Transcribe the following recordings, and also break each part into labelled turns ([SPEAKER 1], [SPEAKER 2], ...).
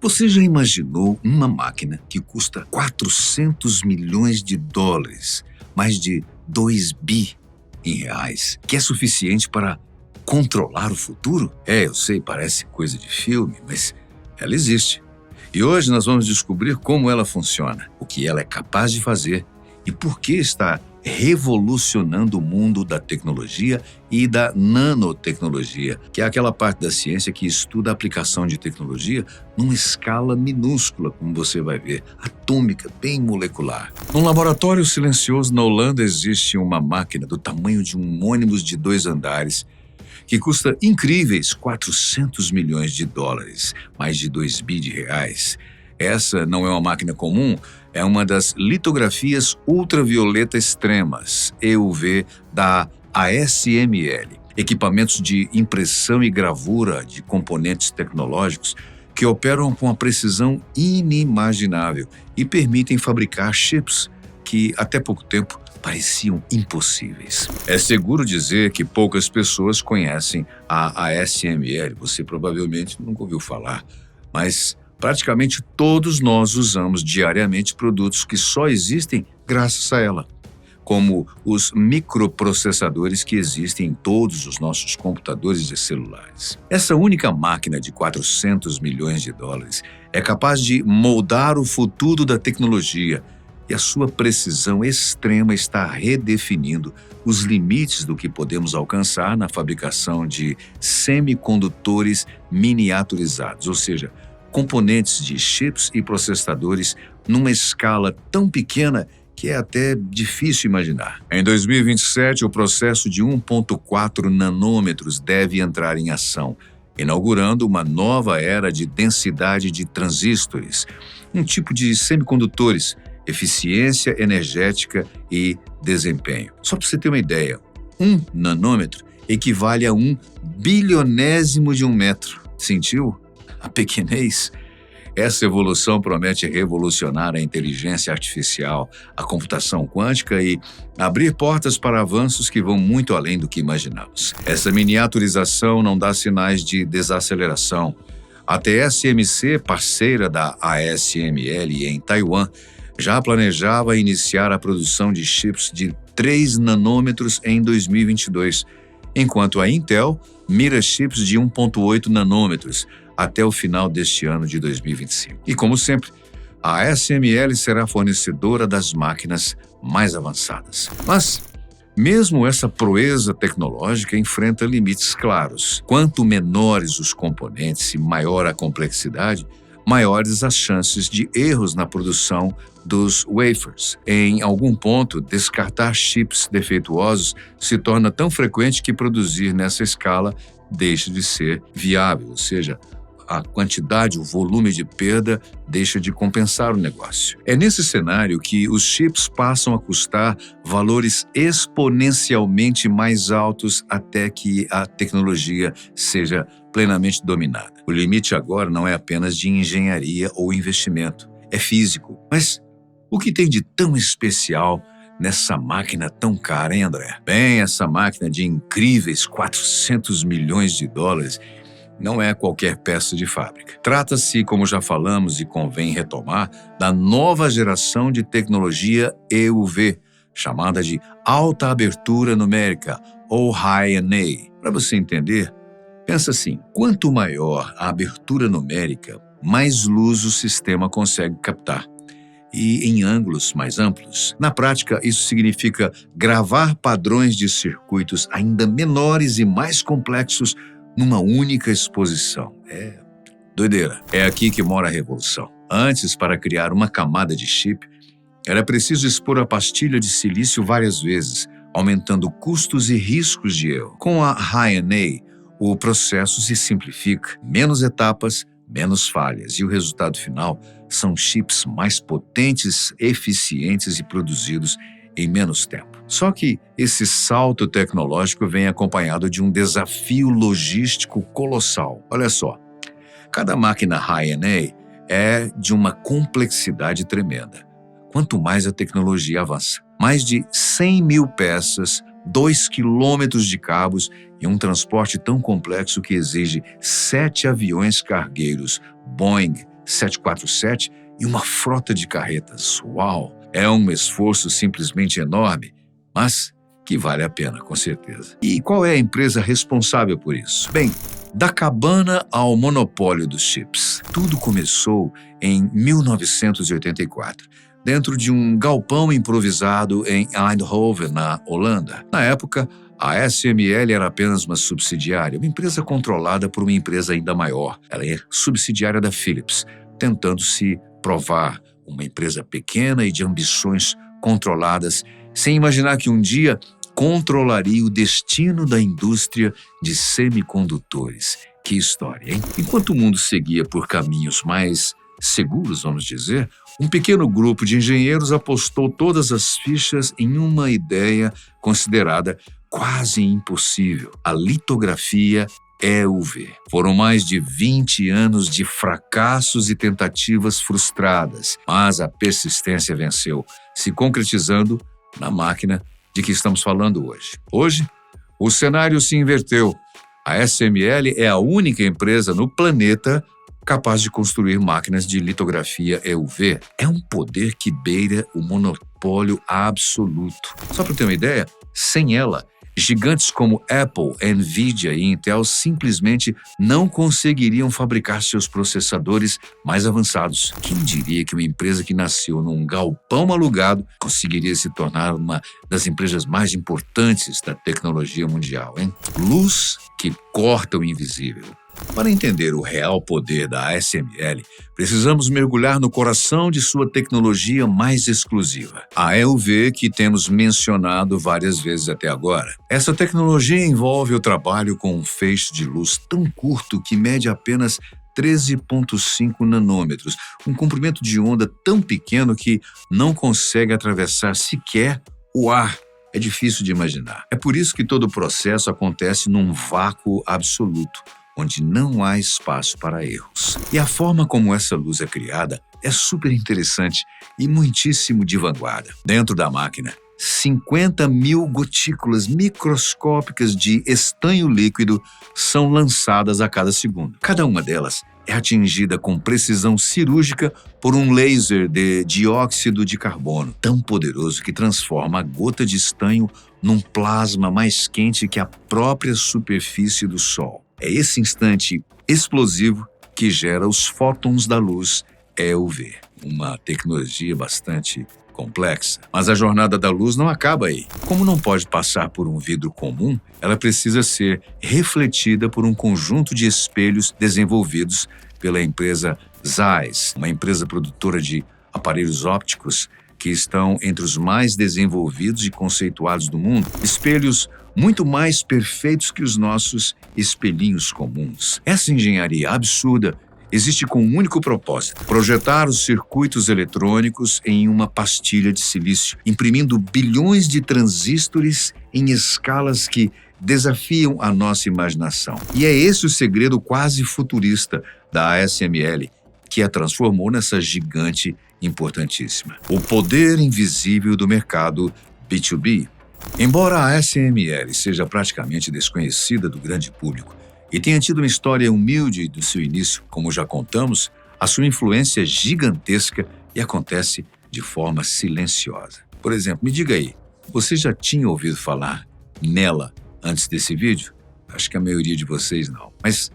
[SPEAKER 1] Você já imaginou uma máquina que custa 400 milhões de dólares, mais de 2 bi em reais, que é suficiente para controlar o futuro? Eu sei, parece coisa de filme, mas ela existe. E hoje nós vamos descobrir como ela funciona, o que ela é capaz de fazer e por que está revolucionando o mundo da tecnologia e da nanotecnologia, que é aquela parte da ciência que estuda a aplicação de tecnologia numa escala minúscula, como você vai ver, atômica, bem molecular. Num laboratório silencioso na Holanda existe uma máquina do tamanho de um ônibus de 2 andares que custa incríveis 400 milhões de dólares, mais de 2 bi de reais. Essa não é uma máquina comum, é uma das litografias ultravioleta extremas, EUV, da ASML, equipamentos de impressão e gravura de componentes tecnológicos que operam com uma precisão inimaginável e permitem fabricar chips que, até pouco tempo, pareciam impossíveis. É seguro dizer que poucas pessoas conhecem a ASML, você provavelmente nunca ouviu falar, mas praticamente todos nós usamos diariamente produtos que só existem graças a ela, como os microprocessadores que existem em todos os nossos computadores e celulares. Essa única máquina de 400 milhões de dólares é capaz de moldar o futuro da tecnologia e a sua precisão extrema está redefinindo os limites do que podemos alcançar na fabricação de semicondutores miniaturizados, ou seja, componentes de chips e processadores numa escala tão pequena que é até difícil imaginar. Em 2027, o processo de 1,4 nanômetros deve entrar em ação, inaugurando uma nova era de densidade de transistores, um tipo de semicondutores, eficiência energética e desempenho. Só para você ter uma ideia, 1 nanômetro equivale a 1 bilionésimo de um metro. Sentiu a pequenez? Essa evolução promete revolucionar a inteligência artificial, a computação quântica e abrir portas para avanços que vão muito além do que imaginamos. Essa miniaturização não dá sinais de desaceleração. A TSMC, parceira da ASML em Taiwan, já planejava iniciar a produção de chips de 3 nanômetros em 2022, enquanto a Intel mira chips de 1,8 nanômetros até o final deste ano de 2025. E como sempre, a ASML será fornecedora das máquinas mais avançadas. Mas, mesmo essa proeza tecnológica enfrenta limites claros. Quanto menores os componentes e maior a complexidade, maiores as chances de erros na produção dos wafers. Em algum ponto, descartar chips defeituosos se torna tão frequente que produzir nessa escala deixa de ser viável, ou seja, a quantidade, o volume de perda deixa de compensar o negócio. É nesse cenário que os chips passam a custar valores exponencialmente mais altos até que a tecnologia seja plenamente dominada. O limite agora não é apenas de engenharia ou investimento, é físico. Mas o que tem de tão especial nessa máquina tão cara, hein, André? Bem, essa máquina de incríveis 400 milhões de dólares não é qualquer peça de fábrica. Trata-se, como já falamos e convém retomar, da nova geração de tecnologia EUV, chamada de alta abertura numérica, ou High-NA. Para você entender, pensa assim, quanto maior a abertura numérica, mais luz o sistema consegue captar, e em ângulos mais amplos. Na prática, isso significa gravar padrões de circuitos ainda menores e mais complexos numa única exposição. É doideira. É aqui que mora a revolução. Antes, para criar uma camada de chip, era preciso expor a pastilha de silício várias vezes, aumentando custos e riscos de erro. Com a High-NA, o processo se simplifica, menos etapas, menos falhas, e o resultado final são chips mais potentes, eficientes e produzidos em menos tempo. Só que esse salto tecnológico vem acompanhado de um desafio logístico colossal. Olha só, cada máquina High-NA é de uma complexidade tremenda. Quanto mais a tecnologia avança, mais de 100 mil peças, 2 quilômetros de cabos e um transporte tão complexo que exige 7 aviões cargueiros Boeing 747 e uma frota de carretas. Uau! É um esforço simplesmente enorme, mas que vale a pena, com certeza. E qual é a empresa responsável por isso? Bem, da cabana ao monopólio dos chips. Tudo começou em 1984, dentro de um galpão improvisado em Eindhoven, na Holanda. Na época, a ASML era apenas uma subsidiária, uma empresa controlada por uma empresa ainda maior. Ela é subsidiária da Philips, tentando se provar uma empresa pequena e de ambições controladas, sem imaginar que um dia controlaria o destino da indústria de semicondutores. Que história, hein? Enquanto o mundo seguia por caminhos mais seguros, vamos dizer, um pequeno grupo de engenheiros apostou todas as fichas em uma ideia considerada quase impossível: a litografia EUV. Foram mais de 20 anos de fracassos e tentativas frustradas, mas a persistência venceu, se concretizando na máquina de que estamos falando hoje. Hoje, o cenário se inverteu. A ASML é a única empresa no planeta capaz de construir máquinas de litografia EUV. É um poder que beira o monopólio absoluto. Só para ter uma ideia, sem ela, gigantes como Apple, Nvidia e Intel simplesmente não conseguiriam fabricar seus processadores mais avançados. Quem diria que uma empresa que nasceu num galpão alugado conseguiria se tornar uma das empresas mais importantes da tecnologia mundial, hein? Luz que corta o invisível. Para entender o real poder da ASML, precisamos mergulhar no coração de sua tecnologia mais exclusiva, a EUV, que temos mencionado várias vezes até agora. Essa tecnologia envolve o trabalho com um feixe de luz tão curto que mede apenas 13,5 nanômetros, um comprimento de onda tão pequeno que não consegue atravessar sequer o ar. É difícil de imaginar. É por isso que todo o processo acontece num vácuo absoluto, onde não há espaço para erros. E a forma como essa luz é criada é super interessante e muitíssimo de vanguarda. Dentro da máquina, 50 mil gotículas microscópicas de estanho líquido são lançadas a cada segundo. Cada uma delas é atingida com precisão cirúrgica por um laser de dióxido de carbono, tão poderoso que transforma a gota de estanho num plasma mais quente que a própria superfície do Sol. É esse instante explosivo que gera os fótons da luz EUV, uma tecnologia bastante complexa. Mas a jornada da luz não acaba aí. Como não pode passar por um vidro comum, ela precisa ser refletida por um conjunto de espelhos desenvolvidos pela empresa Zeiss, uma empresa produtora de aparelhos ópticos que estão entre os mais desenvolvidos e conceituados do mundo. Espelhos muito mais perfeitos que os nossos espelhinhos comuns. Essa engenharia absurda existe com um único propósito: projetar os circuitos eletrônicos em uma pastilha de silício, imprimindo bilhões de transistores em escalas que desafiam a nossa imaginação. E é esse o segredo quase futurista da ASML, que a transformou nessa gigante importantíssima: o poder invisível do mercado B2B. Embora a ASML seja praticamente desconhecida do grande público e tenha tido uma história humilde do seu início, como já contamos, a sua influência é gigantesca e acontece de forma silenciosa. Por exemplo, me diga aí, você já tinha ouvido falar nela antes desse vídeo? Acho que a maioria de vocês não. Mas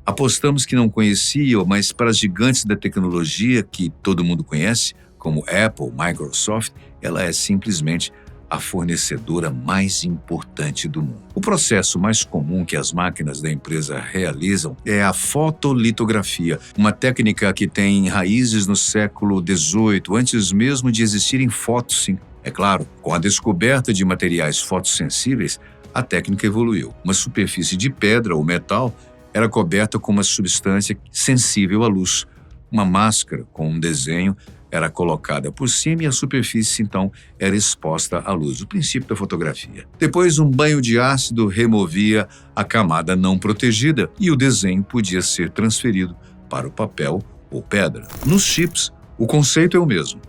[SPEAKER 1] apostamos que não conheciam, mas para as gigantes da tecnologia que todo mundo conhece, como Apple, Microsoft, ela é simplesmente a fornecedora mais importante do mundo. O processo mais comum que as máquinas da empresa realizam é a fotolitografia, uma técnica que tem raízes no século XVIII, antes mesmo de existirem fotos, sim. É claro, com a descoberta de materiais fotossensíveis, a técnica evoluiu. Uma superfície de pedra ou metal era coberta com uma substância sensível à luz. Uma máscara com um desenho era colocada por cima e a superfície, então, era exposta à luz, o princípio da fotografia. Depois, um banho de ácido removia a camada não protegida e o desenho podia ser transferido para o papel ou pedra. Nos chips, o conceito é o mesmo,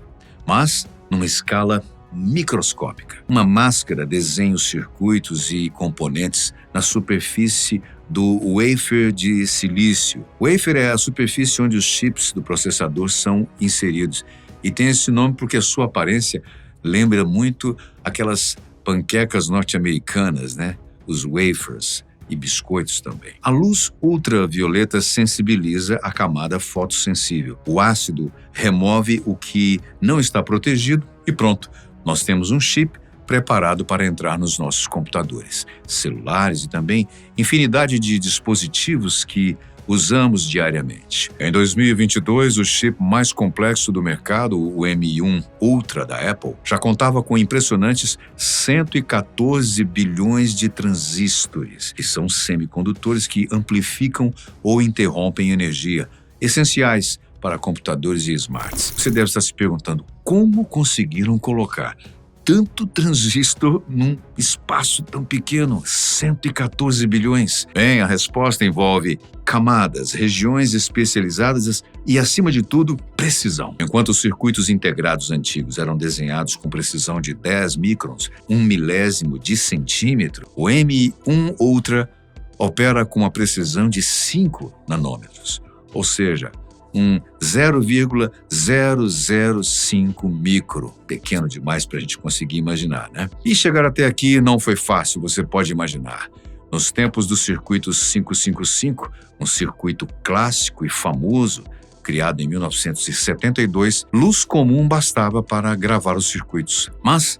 [SPEAKER 1] mas numa escala microscópica. Uma máscara desenha os circuitos e componentes na superfície do wafer de silício. Wafer é a superfície onde os chips do processador são inseridos e tem esse nome porque a sua aparência lembra muito aquelas panquecas norte-americanas, né? Os wafers e biscoitos também. A luz ultravioleta sensibiliza a camada fotossensível. O ácido remove o que não está protegido e pronto, nós temos um chip preparado para entrar nos nossos computadores, celulares e também infinidade de dispositivos que usamos diariamente. Em 2022, o chip mais complexo do mercado, o M1 Ultra da Apple, já contava com impressionantes 114 bilhões de transistores, que são semicondutores que amplificam ou interrompem energia, essenciais para computadores e smarts. Você deve estar se perguntando como conseguiram colocar tanto transistor num espaço tão pequeno, 114 bilhões? Bem, a resposta envolve camadas, regiões especializadas e, acima de tudo, precisão. Enquanto os circuitos integrados antigos eram desenhados com precisão de 10 microns, 1 milésimo de centímetro, o M1 Ultra opera com uma precisão de 5 nanômetros, ou seja, um 0,005 micro. Pequeno demais para a gente conseguir imaginar, né? E chegar até aqui não foi fácil, você pode imaginar. Nos tempos do circuito 555, um circuito clássico e famoso, criado em 1972, luz comum bastava para gravar os circuitos. Mas,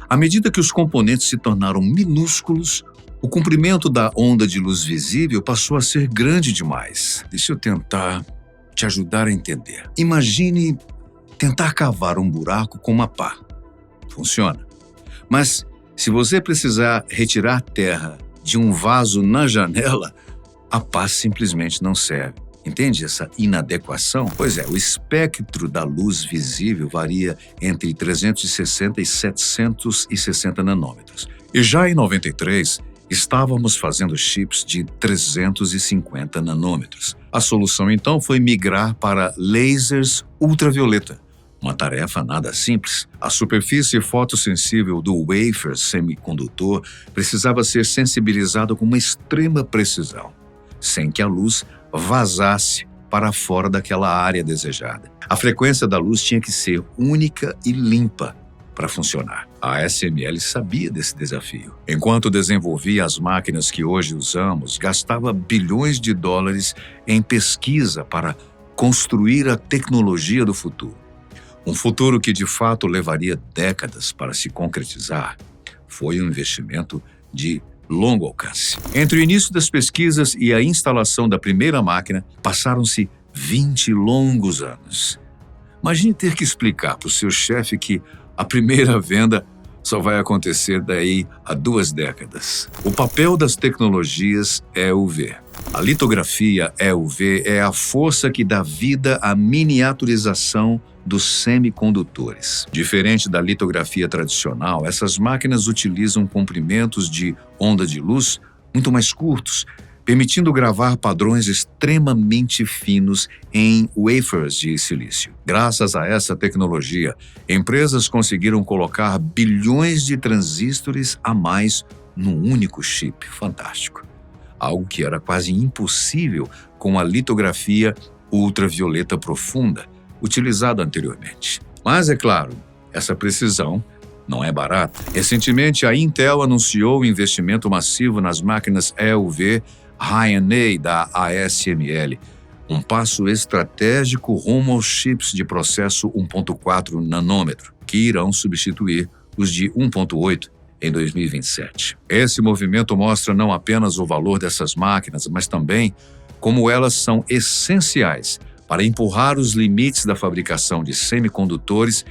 [SPEAKER 1] à medida que os componentes se tornaram minúsculos, o comprimento da onda de luz visível passou a ser grande demais. Deixa eu tentar te ajudar a entender. Imagine tentar cavar um buraco com uma pá. Funciona. Mas se você precisar retirar terra de um vaso na janela, a pá simplesmente não serve. Entende essa inadequação? Pois é, o espectro da luz visível varia entre 360 e 760 nanômetros. E já em 93, estávamos fazendo chips de 350 nanômetros. A solução, então, foi migrar para lasers ultravioleta. Uma tarefa nada simples. A superfície fotossensível do wafer semicondutor precisava ser sensibilizada com uma extrema precisão, sem que a luz vazasse para fora daquela área desejada. A frequência da luz tinha que ser única e limpa para funcionar. A ASML sabia desse desafio. Enquanto desenvolvia as máquinas que hoje usamos, gastava bilhões de dólares em pesquisa para construir a tecnologia do futuro. Um futuro que de fato levaria décadas para se concretizar. Foi um investimento de longo alcance. Entre o início das pesquisas e a instalação da primeira máquina, passaram-se 20 longos anos. Imagine ter que explicar para o seu chefe que a primeira venda só vai acontecer daí a 2 décadas. O papel das tecnologias EUV. A litografia EUV é a força que dá vida à miniaturização dos semicondutores. Diferente da litografia tradicional, essas máquinas utilizam comprimentos de onda de luz muito mais curtos, permitindo gravar padrões extremamente finos em wafers de silício. Graças a essa tecnologia, empresas conseguiram colocar bilhões de transistores a mais num único chip. Fantástico. Algo que era quase impossível com a litografia ultravioleta profunda, utilizada anteriormente. Mas, é claro, essa precisão não é barata. Recentemente, a Intel anunciou o investimento massivo nas máquinas EUV High-NA da ASML, um passo estratégico rumo aos chips de processo 1.4 nanômetro, que irão substituir os de 1.8 em 2027. Esse movimento mostra não apenas o valor dessas máquinas, mas também como elas são essenciais para empurrar os limites da fabricação de semicondutores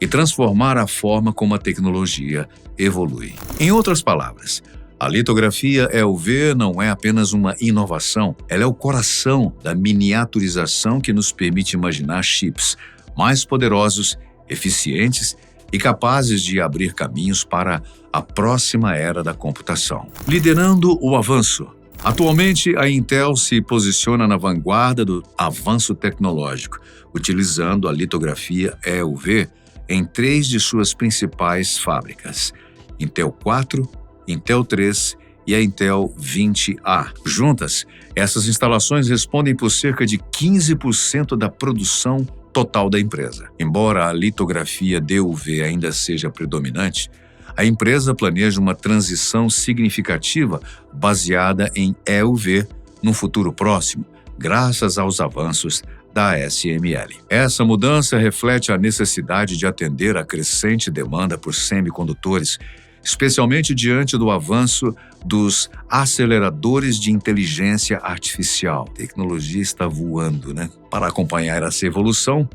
[SPEAKER 1] e transformar a forma como a tecnologia evolui. Em outras palavras, a litografia EUV não é apenas uma inovação, ela é o coração da miniaturização que nos permite imaginar chips mais poderosos, eficientes e capazes de abrir caminhos para a próxima era da computação. Liderando o avanço. Atualmente, a Intel se posiciona na vanguarda do avanço tecnológico, utilizando a litografia EUV em 3 de suas principais fábricas: Intel 4, Intel 3 e a Intel 20A. Juntas, essas instalações respondem por cerca de 15% da produção total da empresa. Embora a litografia DUV ainda seja predominante, a empresa planeja uma transição significativa baseada em EUV no futuro próximo, graças aos avanços da ASML. Essa mudança reflete a necessidade de atender à crescente demanda por semicondutores, especialmente diante do avanço dos aceleradores de inteligência artificial. A tecnologia está voando, né? Para acompanhar essa evolução,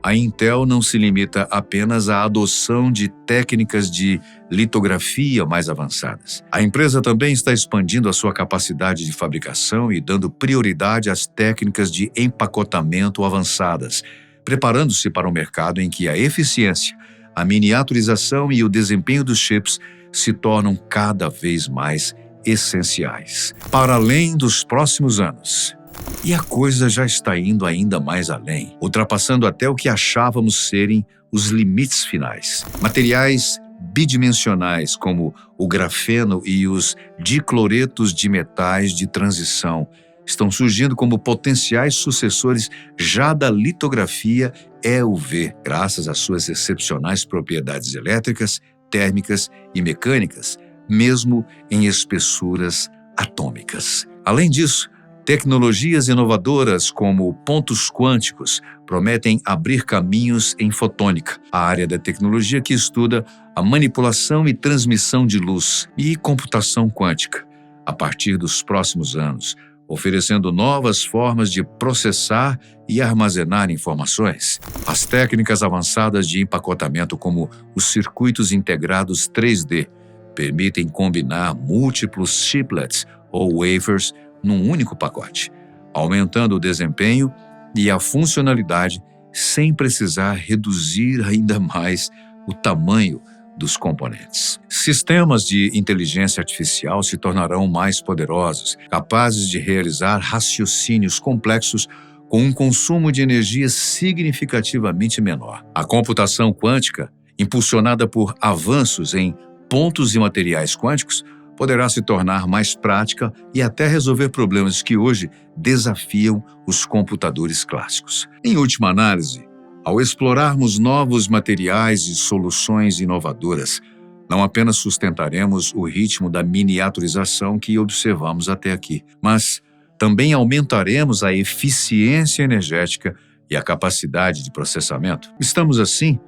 [SPEAKER 1] a Intel não se limita apenas à adoção de técnicas de litografia mais avançadas. A empresa também está expandindo a sua capacidade de fabricação e dando prioridade às técnicas de empacotamento avançadas, preparando-se para um mercado em que a eficiência, a miniaturização e o desempenho dos chips se tornam cada vez mais essenciais. Para além dos próximos anos. E a coisa já está indo ainda mais além, ultrapassando até o que achávamos serem os limites finais. Materiais bidimensionais como o grafeno e os dicloretos de metais de transição estão surgindo como potenciais sucessores já da litografia EUV, graças às suas excepcionais propriedades elétricas, térmicas e mecânicas, mesmo em espessuras atômicas. Além disso, tecnologias inovadoras como pontos quânticos prometem abrir caminhos em fotônica, a área da tecnologia que estuda a manipulação e transmissão de luz, e computação quântica, a partir dos próximos anos, oferecendo novas formas de processar e armazenar informações. As técnicas avançadas de empacotamento, como os circuitos integrados 3D, permitem combinar múltiplos chiplets ou wafers num único pacote, aumentando o desempenho e a funcionalidade sem precisar reduzir ainda mais o tamanho dos componentes. Sistemas de inteligência artificial se tornarão mais poderosos, capazes de realizar raciocínios complexos com um consumo de energia significativamente menor. A computação quântica, impulsionada por avanços em pontos e materiais quânticos, poderá se tornar mais prática e até resolver problemas que hoje desafiam os computadores clássicos. Em última análise, ao explorarmos novos materiais e soluções inovadoras, não apenas sustentaremos o ritmo da miniaturização que observamos até aqui, mas também aumentaremos a eficiência energética e a capacidade de processamento. Estamos, assim,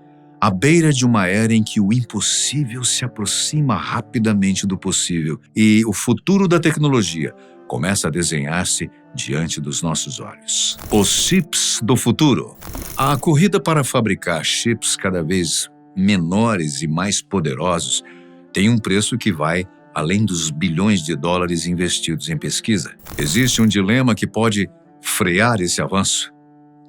[SPEAKER 1] à beira de uma era em que o impossível se aproxima rapidamente do possível e o futuro da tecnologia começa a desenhar-se diante dos nossos olhos. Os chips do futuro. A corrida para fabricar chips cada vez menores e mais poderosos tem um preço que vai além dos bilhões de dólares investidos em pesquisa. Existe um dilema que pode frear esse avanço: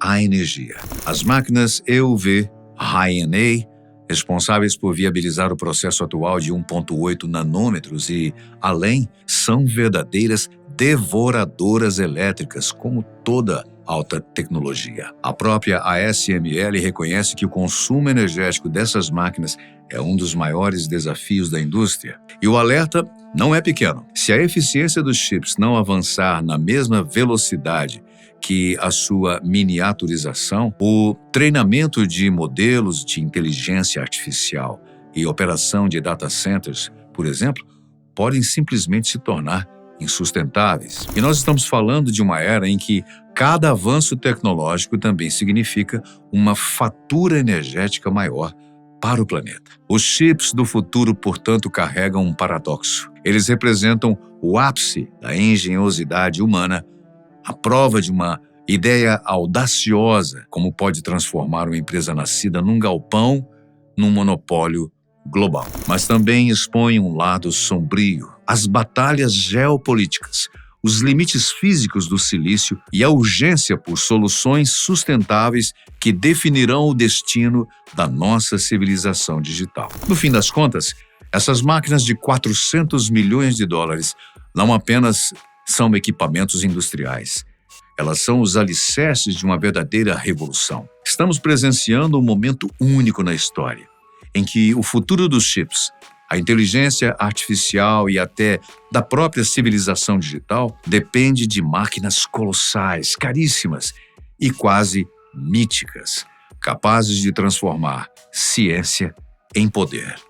[SPEAKER 1] a energia. As máquinas EUV High-NA, responsáveis por viabilizar o processo atual de 1,8 nanômetros e além, são verdadeiras devoradoras elétricas, como toda alta tecnologia. A própria ASML reconhece que o consumo energético dessas máquinas é um dos maiores desafios da indústria. E o alerta não é pequeno. Se a eficiência dos chips não avançar na mesma velocidade que a sua miniaturização, o treinamento de modelos de inteligência artificial e operação de data centers, por exemplo, podem simplesmente se tornar insustentáveis. E nós estamos falando de uma era em que cada avanço tecnológico também significa uma fatura energética maior para o planeta. Os chips do futuro, portanto, carregam um paradoxo. Eles representam o ápice da engenhosidade humana, a prova de uma ideia audaciosa, como pode transformar uma empresa nascida num galpão num monopólio global. Mas também expõe um lado sombrio, as batalhas geopolíticas, os limites físicos do silício e a urgência por soluções sustentáveis que definirão o destino da nossa civilização digital. No fim das contas, essas máquinas de 400 milhões de dólares não apenas são equipamentos industriais. Elas são os alicerces de uma verdadeira revolução. Estamos presenciando um momento único na história, em que o futuro dos chips, A inteligência artificial e até da própria civilização digital depende de máquinas colossais, caríssimas e quase míticas, capazes de transformar ciência em poder.